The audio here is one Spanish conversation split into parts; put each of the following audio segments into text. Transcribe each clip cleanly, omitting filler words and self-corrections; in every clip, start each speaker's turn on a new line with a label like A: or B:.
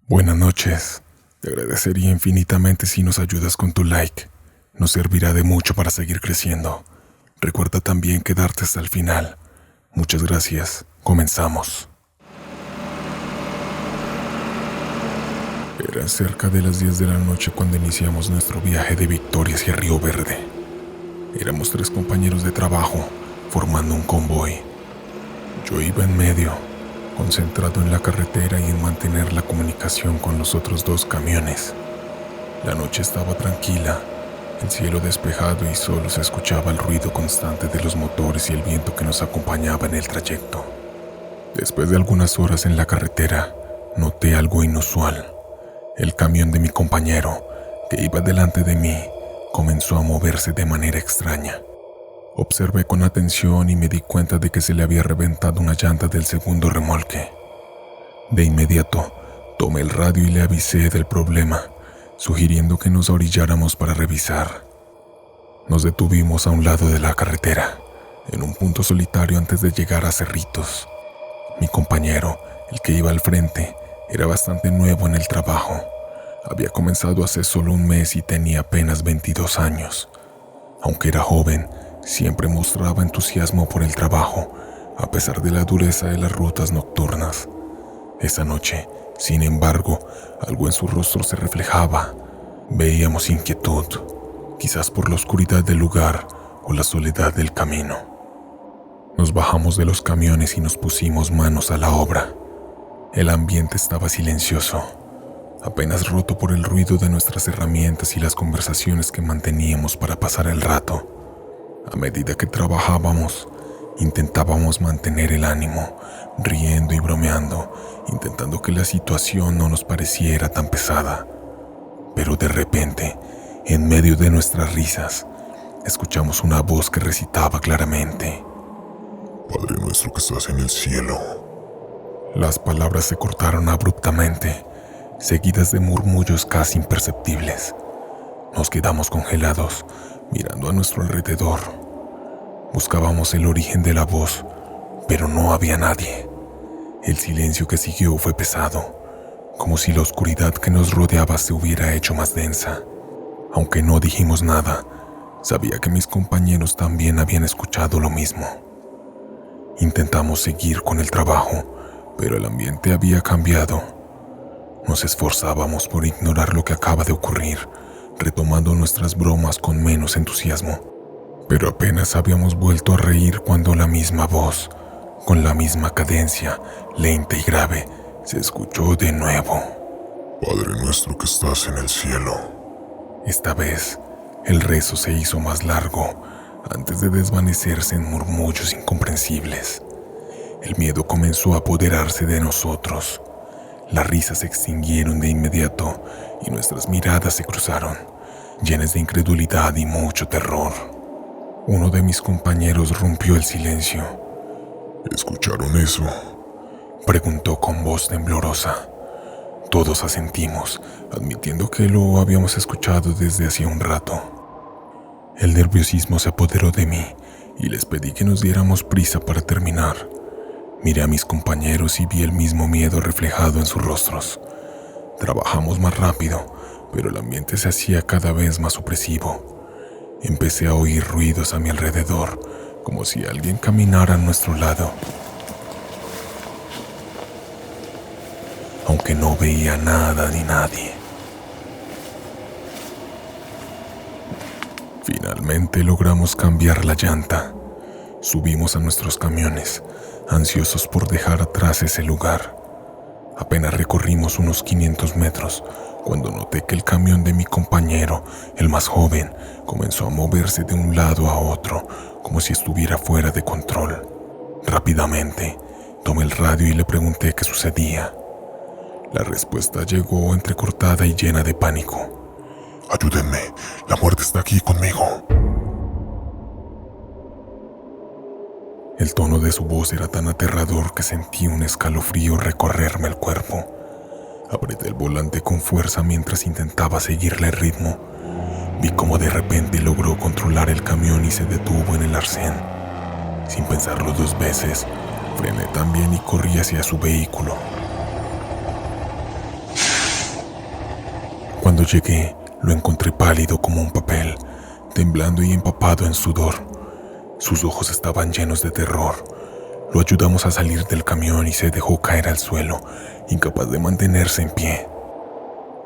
A: Buenas noches. Te agradecería infinitamente si nos ayudas con tu like. Nos servirá de mucho para seguir creciendo. Recuerda también quedarte hasta el final. Muchas gracias. Comenzamos. Eran cerca de las 10 de la noche cuando iniciamos nuestro viaje de Victoria hacia Río Verde. Éramos 3 compañeros de trabajo, formando un convoy. Yo iba en medio, concentrado en la carretera y en mantener la comunicación con los otros 2 camiones. La noche estaba tranquila, el cielo despejado y solo se escuchaba el ruido constante de los motores y el viento que nos acompañaba en el trayecto. Después de algunas horas en la carretera, noté algo inusual. El camión de mi compañero, que iba delante de mí, comenzó a moverse de manera extraña. Observé con atención y me di cuenta de que se le había reventado una llanta del segundo remolque. De inmediato, tomé el radio y le avisé del problema, sugiriendo que nos orilláramos para revisar. Nos detuvimos a un lado de la carretera, en un punto solitario antes de llegar a Cerritos. Mi compañero, el que iba al frente, era bastante nuevo en el trabajo. Había comenzado hace solo un mes y tenía apenas 22 años. Aunque era joven, siempre mostraba entusiasmo por el trabajo, a pesar de la dureza de las rutas nocturnas. Esa noche, sin embargo, algo en su rostro se reflejaba. Veíamos inquietud, quizás por la oscuridad del lugar o la soledad del camino. Nos bajamos de los camiones y nos pusimos manos a la obra. El ambiente estaba silencioso, apenas roto por el ruido de nuestras herramientas y las conversaciones que manteníamos para pasar el rato. A medida que trabajábamos, intentábamos mantener el ánimo, riendo y bromeando, intentando que la situación no nos pareciera tan pesada. Pero de repente, en medio de nuestras risas, escuchamos una voz que recitaba claramente:
B: Padre nuestro que estás en el cielo.
A: Las palabras se cortaron abruptamente, seguidas de murmullos casi imperceptibles. Nos quedamos congelados, mirando a nuestro alrededor. Buscábamos el origen de la voz, pero no había nadie. El silencio que siguió fue pesado, como si la oscuridad que nos rodeaba se hubiera hecho más densa. Aunque no dijimos nada, sabía que mis compañeros también habían escuchado lo mismo. Intentamos seguir con el trabajo, pero el ambiente había cambiado. Nos esforzábamos por ignorar lo que acaba de ocurrir, retomando nuestras bromas con menos entusiasmo. Pero apenas habíamos vuelto a reír cuando la misma voz, con la misma cadencia, lenta y grave, se escuchó de nuevo.
B: Padre nuestro que estás en el cielo.
A: Esta vez, el rezo se hizo más largo, antes de desvanecerse en murmullos incomprensibles. El miedo comenzó a apoderarse de nosotros. Las risas se extinguieron de inmediato y nuestras miradas se cruzaron, llenas de incredulidad y mucho terror. Uno de mis compañeros rompió el silencio.
B: ¿Escucharon eso?,
A: preguntó con voz temblorosa. Todos asentimos, admitiendo que lo habíamos escuchado desde hacía un rato. El nerviosismo se apoderó de mí y les pedí que nos diéramos prisa para terminar. Miré a mis compañeros y vi el mismo miedo reflejado en sus rostros. Trabajamos más rápido, pero el ambiente se hacía cada vez más opresivo. Empecé a oír ruidos a mi alrededor, como si alguien caminara a nuestro lado. Aunque no veía nada ni nadie. Finalmente logramos cambiar la llanta. Subimos a nuestros camiones, ansiosos por dejar atrás ese lugar. Apenas recorrimos unos 500 metros cuando noté que el camión de mi compañero, el más joven, comenzó a moverse de un lado a otro, como si estuviera fuera de control. Rápidamente, tomé el radio y le pregunté qué sucedía. La respuesta llegó entrecortada y llena de pánico.
B: Ayúdenme, la muerte está aquí conmigo.
A: El tono de su voz era tan aterrador que sentí un escalofrío recorrerme el cuerpo. Apreté el volante con fuerza mientras intentaba seguirle el ritmo. Vi cómo de repente logró controlar el camión y se detuvo en el arcén. Sin pensarlo 2 veces, frené también y corrí hacia su vehículo. Cuando llegué, lo encontré pálido como un papel, temblando y empapado en sudor. Sus ojos estaban llenos de terror. Lo ayudamos a salir del camión y se dejó caer al suelo, incapaz de mantenerse en pie.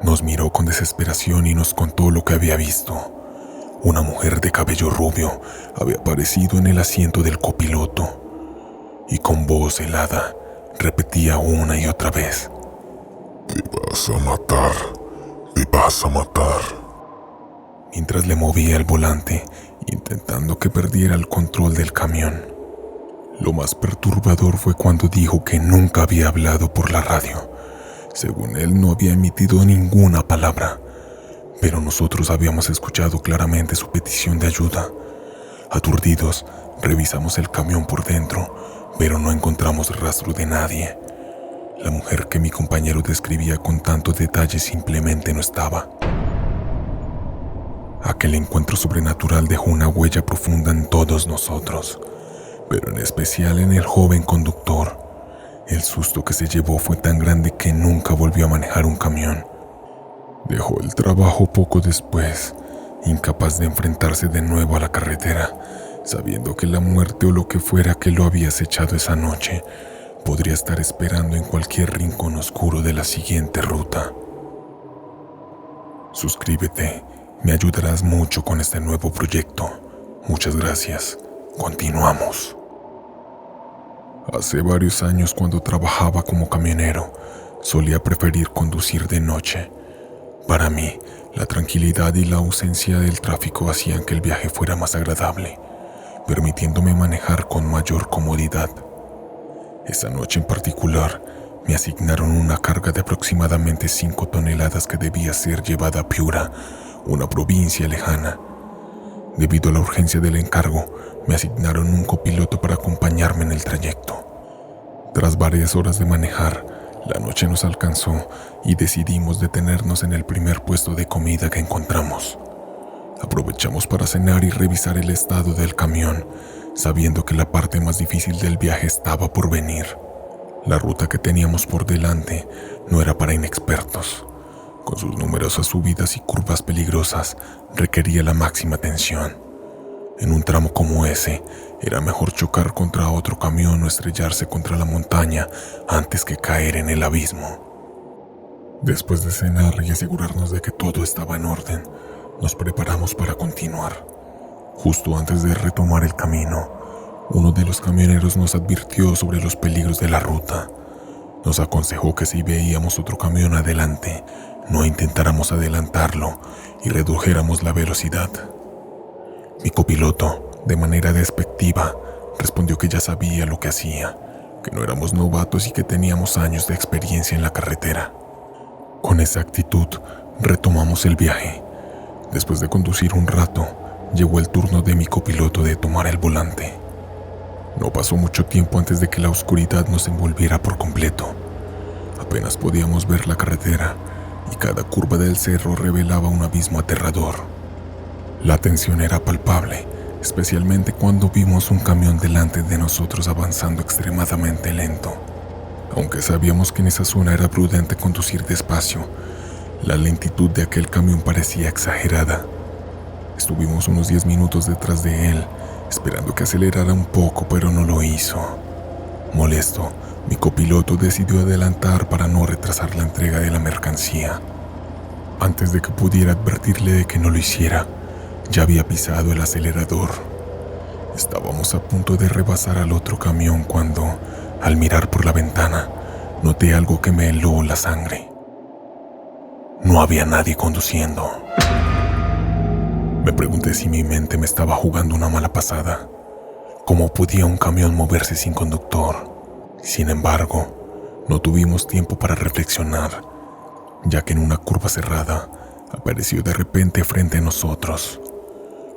A: Nos miró con desesperación y nos contó lo que había visto. Una mujer de cabello rubio había aparecido en el asiento del copiloto y con voz helada repetía una y otra vez:
B: Te vas a matar, te vas a matar.
A: Mientras le movía el volante, intentando que perdiera el control del camión. Lo más perturbador fue cuando dijo que nunca había hablado por la radio. Según él, no había emitido ninguna palabra, pero nosotros habíamos escuchado claramente su petición de ayuda. Aturdidos, revisamos el camión por dentro, pero no encontramos rastro de nadie. La mujer que mi compañero describía con tanto detalle simplemente no estaba. Aquel encuentro sobrenatural dejó una huella profunda en todos nosotros, pero en especial en el joven conductor. El susto que se llevó fue tan grande que nunca volvió a manejar un camión. Dejó el trabajo poco después, incapaz de enfrentarse de nuevo a la carretera, sabiendo que la muerte o lo que fuera que lo había acechado esa noche podría estar esperando en cualquier rincón oscuro de la siguiente ruta. Suscríbete, me ayudarás mucho con este nuevo proyecto. Muchas gracias. Continuamos. Hace varios años, cuando trabajaba como camionero, solía preferir conducir de noche. Para mí, la tranquilidad y la ausencia del tráfico hacían que el viaje fuera más agradable, permitiéndome manejar con mayor comodidad. Esa noche en particular, me asignaron una carga de aproximadamente 5 toneladas que debía ser llevada a Piura, una provincia lejana. Debido a la urgencia del encargo, me asignaron un copiloto para acompañarme en el trayecto. Tras varias horas de manejar, la noche nos alcanzó y decidimos detenernos en el primer puesto de comida que encontramos. Aprovechamos para cenar y revisar el estado del camión, sabiendo que la parte más difícil del viaje estaba por venir. La ruta que teníamos por delante no era para inexpertos. Con sus numerosas subidas y curvas peligrosas, requería la máxima atención. En un tramo como ese, era mejor chocar contra otro camión o estrellarse contra la montaña antes que caer en el abismo. Después de cenar y asegurarnos de que todo estaba en orden, nos preparamos para continuar. Justo antes de retomar el camino, uno de los camioneros nos advirtió sobre los peligros de la ruta. Nos aconsejó que si veíamos otro camión adelante, no intentáramos adelantarlo y redujéramos la velocidad. Mi copiloto, de manera despectiva, respondió que ya sabía lo que hacía, que no éramos novatos y que teníamos años de experiencia en la carretera. Con esa actitud, retomamos el viaje. Después de conducir un rato, llegó el turno de mi copiloto de tomar el volante. No pasó mucho tiempo antes de que la oscuridad nos envolviera por completo. Apenas podíamos ver la carretera y cada curva del cerro revelaba un abismo aterrador. La tensión era palpable, especialmente cuando vimos un camión delante de nosotros avanzando extremadamente lento. Aunque sabíamos que en esa zona era prudente conducir despacio, la lentitud de aquel camión parecía exagerada. Estuvimos unos 10 minutos detrás de él, esperando que acelerara un poco, pero no lo hizo. Molesto, mi copiloto decidió adelantar para no retrasar la entrega de la mercancía. Antes de que pudiera advertirle de que no lo hiciera, ya había pisado el acelerador. Estábamos a punto de rebasar al otro camión cuando, al mirar por la ventana, noté algo que me heló la sangre. No había nadie conduciendo. Me pregunté si mi mente me estaba jugando una mala pasada. ¿Cómo podía un camión moverse sin conductor? Sin embargo, no tuvimos tiempo para reflexionar, ya que en una curva cerrada apareció de repente frente a nosotros.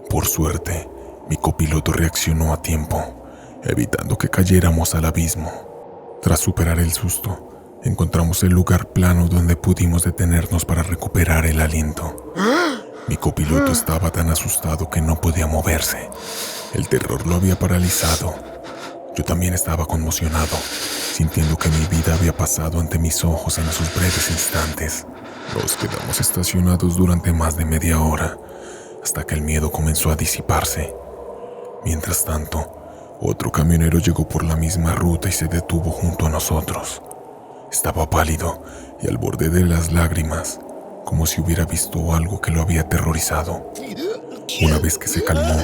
A: Por suerte, mi copiloto reaccionó a tiempo, evitando que cayéramos al abismo. Tras superar el susto, encontramos el lugar plano donde pudimos detenernos para recuperar el aliento. Mi copiloto estaba tan asustado que no podía moverse. El terror lo había paralizado. Yo también estaba conmocionado, sintiendo que mi vida había pasado ante mis ojos en esos breves instantes. Nos quedamos estacionados durante más de media hora, hasta que el miedo comenzó a disiparse. Mientras tanto, otro camionero llegó por la misma ruta y se detuvo junto a nosotros. Estaba pálido y al borde de las lágrimas, como si hubiera visto algo que lo había aterrorizado. Una vez que se calmó,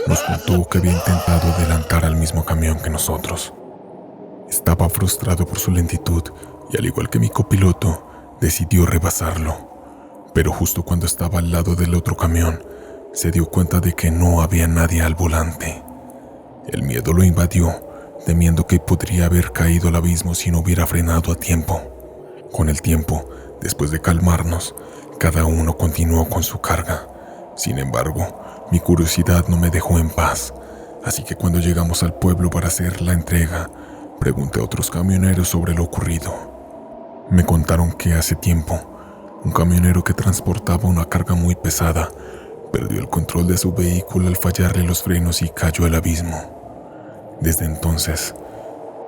A: nos contó que había intentado adelantar al mismo camión que nosotros. Estaba frustrado por su lentitud y, al igual que mi copiloto, decidió rebasarlo. Pero justo cuando estaba al lado del otro camión, se dio cuenta de que no había nadie al volante. El miedo lo invadió, temiendo que podría haber caído al abismo si no hubiera frenado a tiempo. Con el tiempo, después de calmarnos, cada uno continuó con su carga. Sin embargo, mi curiosidad no me dejó en paz, así que cuando llegamos al pueblo para hacer la entrega, pregunté a otros camioneros sobre lo ocurrido. Me contaron que hace tiempo, un camionero que transportaba una carga muy pesada perdió el control de su vehículo al fallarle los frenos y cayó al abismo. Desde entonces,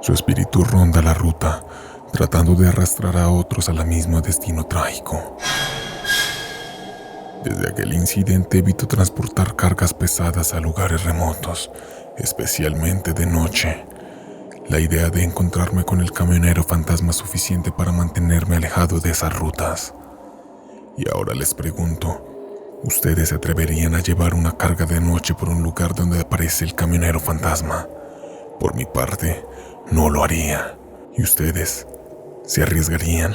A: su espíritu ronda la ruta, tratando de arrastrar a otros al mismo destino trágico. Desde aquel incidente evito transportar cargas pesadas a lugares remotos, especialmente de noche. La idea de encontrarme con el camionero fantasma es suficiente para mantenerme alejado de esas rutas. Y ahora les pregunto, ¿ustedes se atreverían a llevar una carga de noche por un lugar donde aparece el camionero fantasma? Por mi parte, no lo haría. ¿Y ustedes se arriesgarían?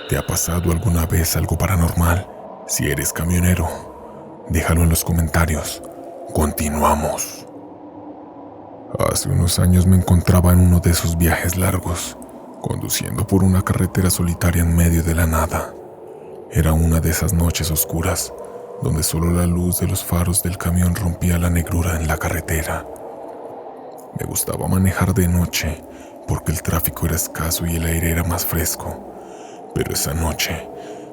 A: ¿Te ha pasado alguna vez algo paranormal? Si eres camionero, déjalo en los comentarios. Continuamos. Hace unos años me encontraba en uno de esos viajes largos, conduciendo por una carretera solitaria en medio de la nada. Era una de esas noches oscuras, donde solo la luz de los faros del camión rompía la negrura en la carretera. Me gustaba manejar de noche, porque el tráfico era escaso y el aire era más fresco. Pero esa noche,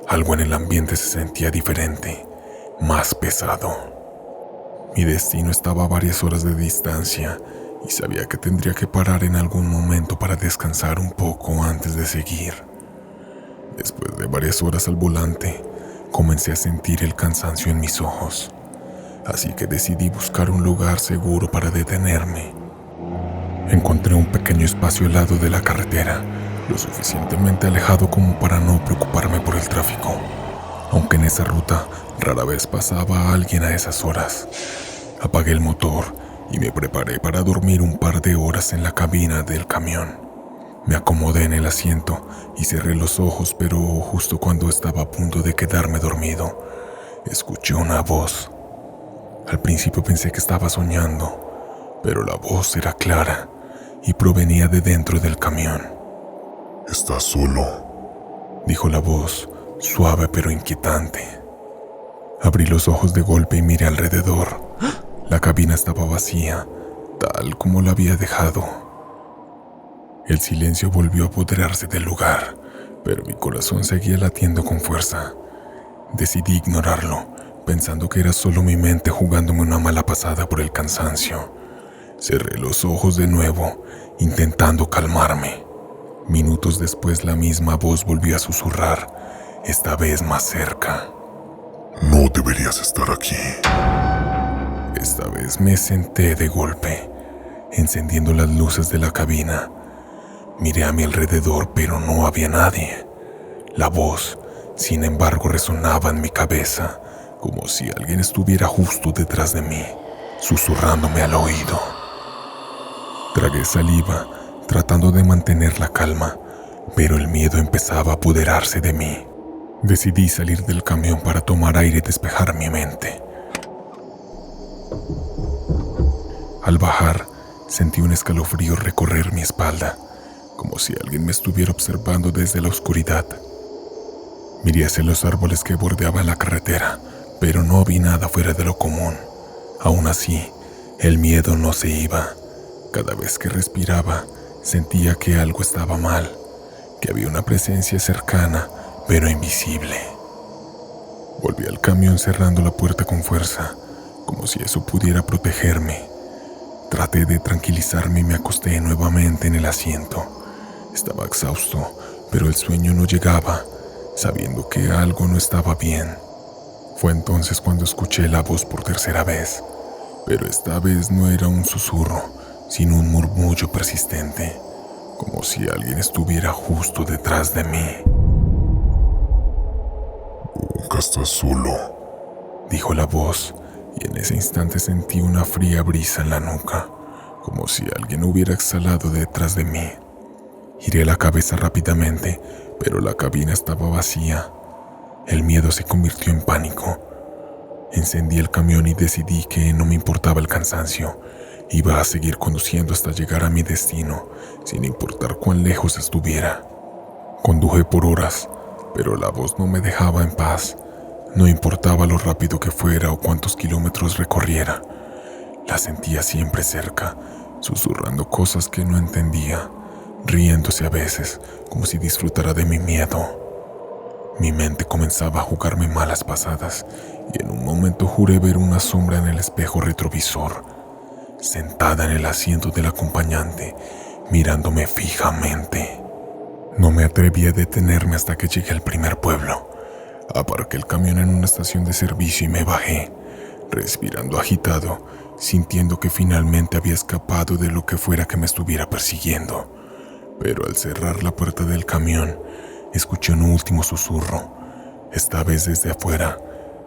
A: algo en el ambiente se sentía diferente, más pesado. Mi destino estaba a varias horas de distancia y sabía que tendría que parar en algún momento para descansar un poco antes de seguir. Después de varias horas al volante, comencé a sentir el cansancio en mis ojos, así que decidí buscar un lugar seguro para detenerme. Encontré un pequeño espacio al lado de la carretera, lo suficientemente alejado como para no preocuparme por el tráfico, aunque en esa ruta rara vez pasaba alguien a esas horas. Apagué el motor y me preparé para dormir un par de horas en la cabina del camión. Me acomodé en el asiento y cerré los ojos, pero justo cuando estaba a punto de quedarme dormido, escuché una voz. Al principio pensé que estaba soñando, pero la voz era clara y provenía de dentro del camión.
B: ¿Estás solo?,
A: dijo la voz, suave pero inquietante. Abrí los ojos de golpe y miré alrededor. La cabina estaba vacía, tal como la había dejado. El silencio volvió a apoderarse del lugar, pero mi corazón seguía latiendo con fuerza. Decidí ignorarlo, pensando que era solo mi mente jugándome una mala pasada por el cansancio. Cerré los ojos de nuevo, intentando calmarme. Minutos después la misma voz volvió a susurrar, esta vez más cerca.
B: No deberías estar aquí.
A: Esta vez me senté de golpe, encendiendo las luces de la cabina. Miré a mi alrededor, pero no había nadie. La voz, sin embargo, resonaba en mi cabeza, como si alguien estuviera justo detrás de mí, susurrándome al oído. Tragué saliva, tratando de mantener la calma, pero el miedo empezaba a apoderarse de mí. Decidí salir del camión para tomar aire y despejar mi mente. Al bajar, sentí un escalofrío recorrer mi espalda, como si alguien me estuviera observando desde la oscuridad. Miré hacia los árboles que bordeaban la carretera, pero no vi nada fuera de lo común. Aún así, el miedo no se iba. Cada vez que respiraba, sentía que algo estaba mal, que había una presencia cercana, pero invisible. Volví al camión cerrando la puerta con fuerza, como si eso pudiera protegerme. Traté de tranquilizarme y me acosté nuevamente en el asiento. Estaba exhausto, pero el sueño no llegaba, sabiendo que algo no estaba bien. Fue entonces cuando escuché la voz por tercera vez, pero esta vez no era un susurro, sino un murmullo persistente, como si alguien estuviera justo detrás de mí.
B: Nunca estás solo,
A: Dijo la voz, y en ese instante sentí una fría brisa en la nuca, como si alguien hubiera exhalado detrás de mí. Giré la cabeza rápidamente, pero la cabina estaba vacía. El miedo se convirtió en pánico. Encendí el camión y decidí que no me importaba el cansancio. Iba a seguir conduciendo hasta llegar a mi destino, sin importar cuán lejos estuviera. Conduje por horas, pero la voz no me dejaba en paz. No importaba lo rápido que fuera o cuántos kilómetros recorriera. La sentía siempre cerca, susurrando cosas que no entendía, riéndose a veces, como si disfrutara de mi miedo. Mi mente comenzaba a jugarme malas pasadas, y en un momento juré ver una sombra en el espejo retrovisor, sentada en el asiento del acompañante, mirándome fijamente. No me atreví a detenerme hasta que llegué al primer pueblo. Aparqué el camión en una estación de servicio y me bajé, respirando agitado, sintiendo que finalmente había escapado de lo que fuera que me estuviera persiguiendo. Pero al cerrar la puerta del camión, escuché un último susurro, esta vez desde afuera,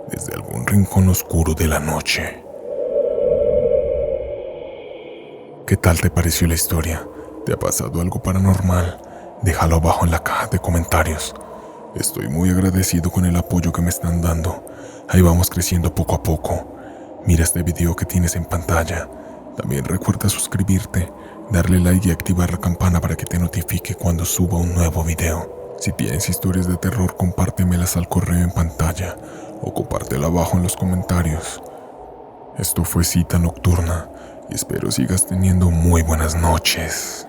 A: desde algún rincón oscuro de la noche. ¿Qué tal te pareció la historia? ¿Te ha pasado algo paranormal? Déjalo abajo en la caja de comentarios. Estoy muy agradecido con el apoyo que me están dando. Ahí vamos creciendo poco a poco. Mira este video que tienes en pantalla. También recuerda suscribirte, darle like y activar la campana para que te notifique cuando suba un nuevo video. Si tienes historias de terror, compártemelas al correo en pantalla o compártela abajo en los comentarios. Esto fue Cita Nocturna y espero sigas teniendo muy buenas noches.